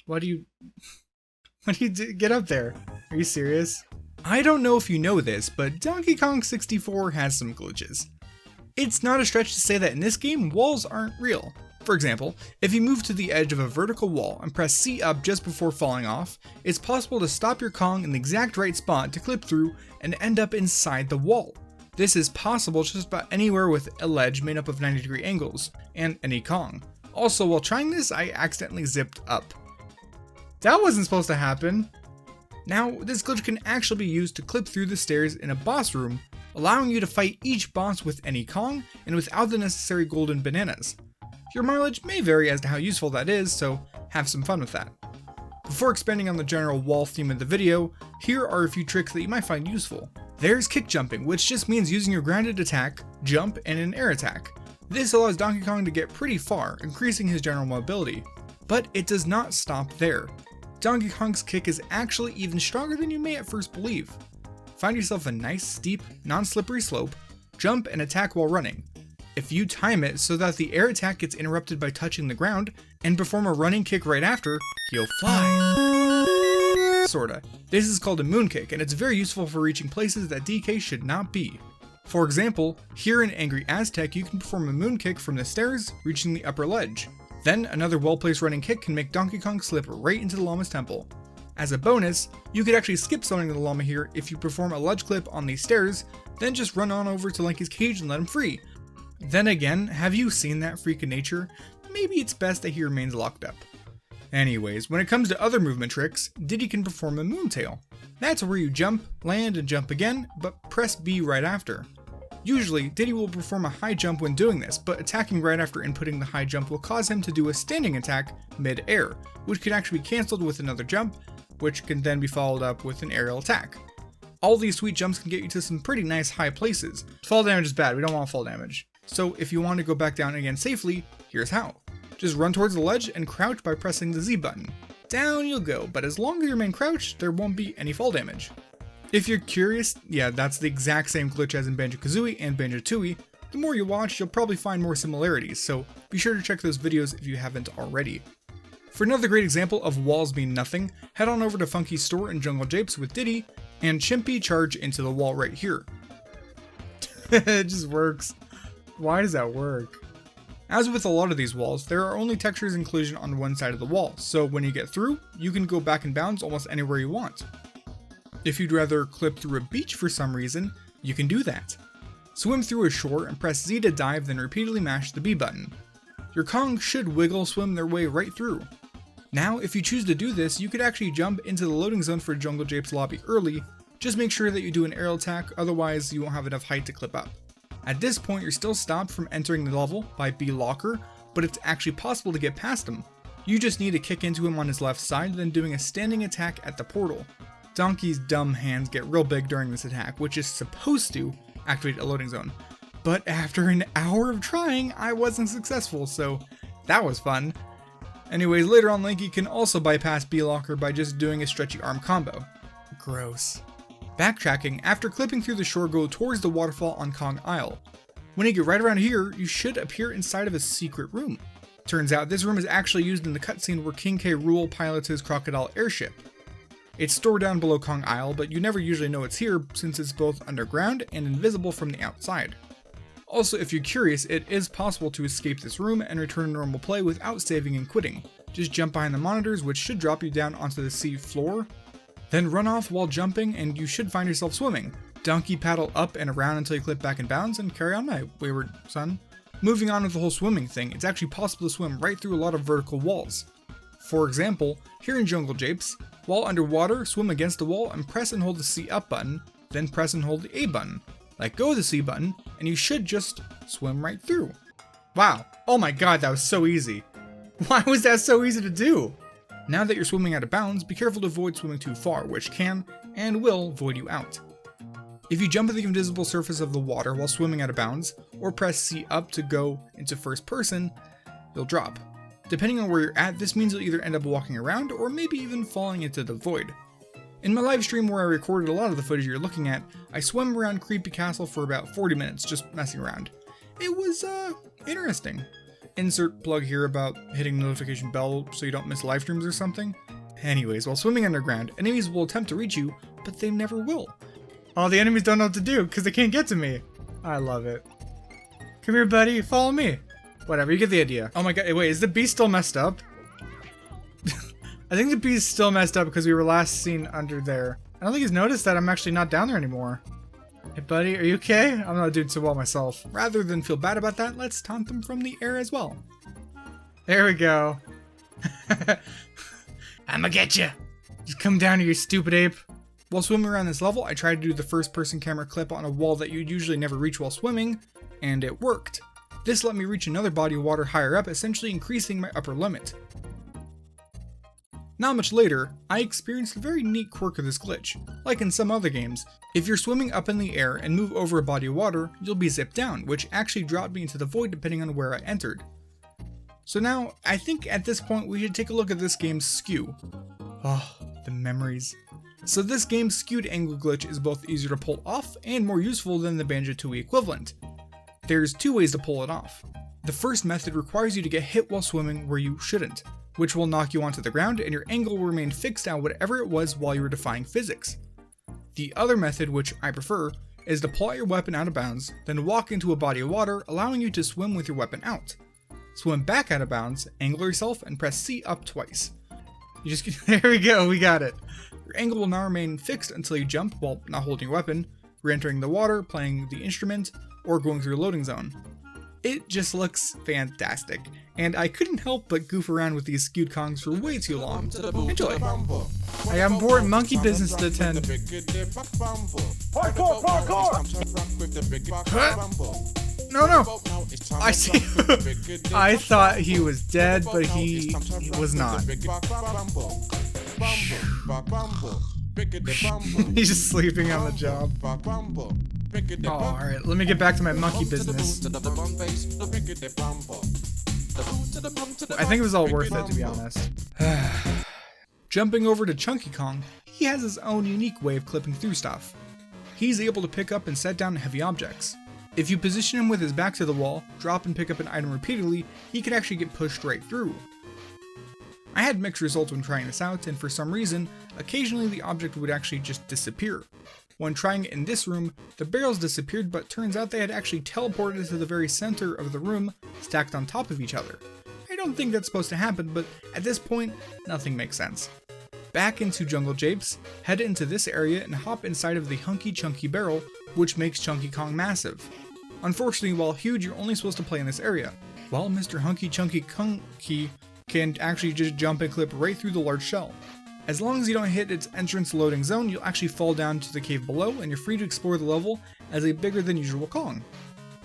Why do you get up there? Are you serious? I don't know if you know this, but Donkey Kong 64 has some glitches. It's not a stretch to say that in this game, walls aren't real. For example, if you move to the edge of a vertical wall and press C up just before falling off, it's possible to stop your Kong in the exact right spot to clip through and end up inside the wall. This is possible just about anywhere with a ledge made up of 90-degree angles, and any Kong. Also, while trying this, I accidentally zipped up. That wasn't supposed to happen. Now, this glitch can actually be used to clip through the stairs in a boss room, allowing you to fight each boss with any Kong and without the necessary golden bananas. Your mileage may vary as to how useful that is, so have some fun with that. Before expanding on the general wall theme of the video, here are a few tricks that you might find useful. There's kick jumping, which just means using your grounded attack, jump, and an air attack. This allows Donkey Kong to get pretty far, increasing his general mobility. But it does not stop there. Donkey Kong's kick is actually even stronger than you may at first believe. Find yourself a nice, steep, non-slippery slope, jump and attack while running. If you time it so that the air attack gets interrupted by touching the ground, and perform a running kick right after, you'll fly. Sorta. This is called a moon kick, and it's very useful for reaching places that DK should not be. For example, here in Angry Aztec you can perform a moon kick from the stairs, reaching the upper ledge. Then another well-placed running kick can make Donkey Kong slip right into the llama's temple. As a bonus, you could actually skip summoning the llama here if you perform a ledge clip on these stairs, then just run on over to Lanky's cage and let him free. Then again, have you seen that freak of nature? Maybe it's best that he remains locked up. Anyways, when it comes to other movement tricks, Diddy can perform a moontail. That's where you jump, land, and jump again, but press B right after. Usually, Diddy will perform a high jump when doing this, but attacking right after inputting the high jump will cause him to do a standing attack mid-air, which can actually be cancelled with another jump, which can then be followed up with an aerial attack. All these sweet jumps can get you to some pretty nice high places. Fall damage is bad, we don't want fall damage. So if you want to go back down again safely, here's how. Just run towards the ledge and crouch by pressing the Z button. Down you'll go, but as long as you remain crouched, there won't be any fall damage. If you're curious, yeah, that's the exact same glitch as in Banjo-Kazooie and Banjo-Tooie. The more you watch, you'll probably find more similarities, so be sure to check those videos if you haven't already. For another great example of walls mean nothing, head on over to Funky's store in Jungle Japes with Diddy, and Chimpy charge into the wall right here. It just works. Why does that work? As with a lot of these walls, there are only textures and collision on one side of the wall, so when you get through, you can go back and bounce almost anywhere you want. If you'd rather clip through a beach for some reason, you can do that. Swim through a shore and press Z to dive, then repeatedly mash the B button. Your Kong should wiggle swim their way right through. Now, if you choose to do this, you could actually jump into the loading zone for Jungle Japes lobby early. Just make sure that you do an aerial attack, otherwise you won't have enough height to clip up. At this point, you're still stopped from entering the level by B Locker, but it's actually possible to get past him. You just need to kick into him on his left side, then doing a standing attack at the portal. Donkey's dumb hands get real big during this attack, which is supposed to activate a loading zone. But after an hour of trying, I wasn't successful, so that was fun. Anyways, later on Lanky can also bypass B Locker by just doing a stretchy arm combo. Gross. Backtracking, after clipping through the shore, go towards the waterfall on Kong Isle. When you get right around here, you should appear inside of a secret room. Turns out this room is actually used in the cutscene where King K. Rool pilots his crocodile airship. It's stored down below Kong Isle, but you never usually know it's here since it's both underground and invisible from the outside. Also, if you're curious, it is possible to escape this room and return to normal play without saving and quitting. Just jump behind the monitors, which should drop you down onto the sea floor. Then run off while jumping and you should find yourself swimming. Donkey paddle up and around until you clip back in bounds and carry on, my wayward son. Moving on with the whole swimming thing, it's actually possible to swim right through a lot of vertical walls. For example, here in Jungle Japes, while underwater, swim against the wall and press and hold the C up button, then press and hold the A button. Let go of the C button, and you should just swim right through. Wow, oh my god, that was so easy. Why was that so easy to do? Now that you're swimming out of bounds, be careful to avoid swimming too far, which can, and will, void you out. If you jump at the invisible surface of the water while swimming out of bounds, or press C up to go into first person, you'll drop. Depending on where you're at, this means you'll either end up walking around, or maybe even falling into the void. In my live stream where I recorded a lot of the footage you're looking at, I swam around Creepy Castle for about 40 minutes, just messing around. It was, interesting. Insert plug here about hitting the notification bell so you don't miss live streams or something. Anyways, while swimming underground, enemies will attempt to reach you, but they never will. All the enemies don't know what to do because they can't get to me. I love it. Come here, buddy. Follow me. Whatever, you get the idea. Oh my god, wait, is the beast still messed up? I think the beast still messed up because we were last seen under there. I don't think he's noticed that I'm actually not down there anymore. Hey buddy, are you okay? I'm not doing so well myself. Rather than feel bad about that, let's taunt them from the air as well. There we go. I'ma get you. Just come down here, you stupid ape. While swimming around this level, I tried to do the first person camera clip on a wall that you'd usually never reach while swimming, and it worked. This let me reach another body of water higher up, essentially increasing my upper limit. Not much later, I experienced a very neat quirk of this glitch. Like in some other games, if you're swimming up in the air and move over a body of water, you'll be zipped down, which actually dropped me into the void depending on where I entered. So now, I think at this point we should take a look at this game's skew. Oh, the memories. So this game's skewed angle glitch is both easier to pull off and more useful than the Banjo-Tooie equivalent. There's two ways to pull it off. The first method requires you to get hit while swimming where you shouldn't, which will knock you onto the ground and your angle will remain fixed at whatever it was while you were defying physics. The other method, which I prefer, is to pull out your weapon out of bounds, then walk into a body of water, allowing you to swim with your weapon out. Swim back out of bounds, angle yourself, and press C up twice. There we go, we got it. Your angle will now remain fixed until you jump while not holding your weapon, re-entering the water, playing the instrument, or going through a loading zone. It just looks fantastic, and I couldn't help but goof around with these skewed Kongs for way too long. Enjoy! I got important monkey business to attend. Parkour! Parkour! No! I see. I thought he was dead, but he was not. He's just sleeping on the job. Oh, alright, let me get back to my monkey business. I think it was all worth it, to be honest. Jumping over to Chunky Kong, he has his own unique way of clipping through stuff. He's able to pick up and set down heavy objects. If you position him with his back to the wall, drop and pick up an item repeatedly, he can actually get pushed right through. I had mixed results when trying this out, and for some reason, occasionally the object would actually just disappear. When trying it in this room, the barrels disappeared, but turns out they had actually teleported to the very center of the room, stacked on top of each other. I don't think that's supposed to happen, but at this point, nothing makes sense. Back into Jungle Japes, head into this area and hop inside of the Hunky Chunky barrel, which makes Chunky Kong massive. Unfortunately, while huge, you're only supposed to play in this area, while Mr. Hunky Chunky Konky can actually just jump and clip right through the large shell. As long as you don't hit its entrance loading zone, you'll actually fall down to the cave below, and you're free to explore the level as a bigger than usual Kong.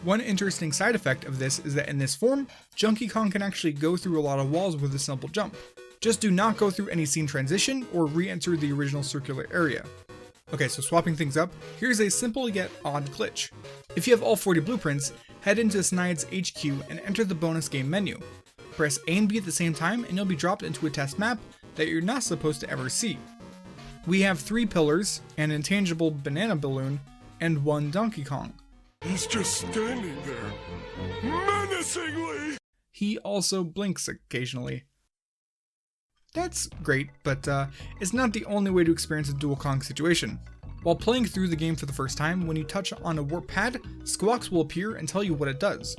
One interesting side effect of this is that in this form, Chunky Kong can actually go through a lot of walls with a simple jump. Just do not go through any scene transition or re-enter the original circular area. Okay, so swapping things up, here's a simple yet odd glitch. If you have all 40 blueprints, head into Snide's HQ and enter the bonus game menu. Press A and B at the same time and you'll be dropped into a test map that you're not supposed to ever see. We have 3 pillars, an intangible banana balloon, and 1 Donkey Kong. He's just standing there, menacingly! He also blinks occasionally. That's great, but it's not the only way to experience a dual Kong situation. While playing through the game for the first time, when you touch on a warp pad, squawks will appear and tell you what it does.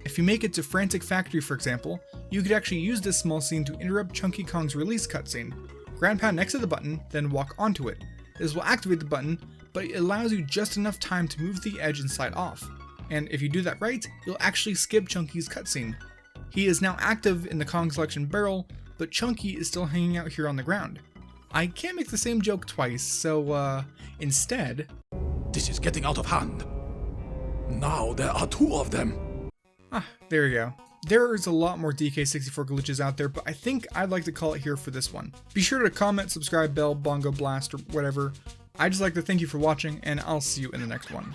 If you make it to Frantic Factory, for example, you could actually use this small scene to interrupt Chunky Kong's release cutscene. Ground pound next to the button, then walk onto it. This will activate the button, but it allows you just enough time to move the edge and slide off. And if you do that right, you'll actually skip Chunky's cutscene. He is now active in the Kong Selection barrel, but Chunky is still hanging out here on the ground. I can't make the same joke twice, so instead... This is getting out of hand. Now there are 2 of them. There we go. There's a lot more DK64 glitches out there, but I think I'd like to call it here for this one. Be sure to comment, subscribe, bell, bongo blast, or whatever. I'd just like to thank you for watching, and I'll see you in the next one.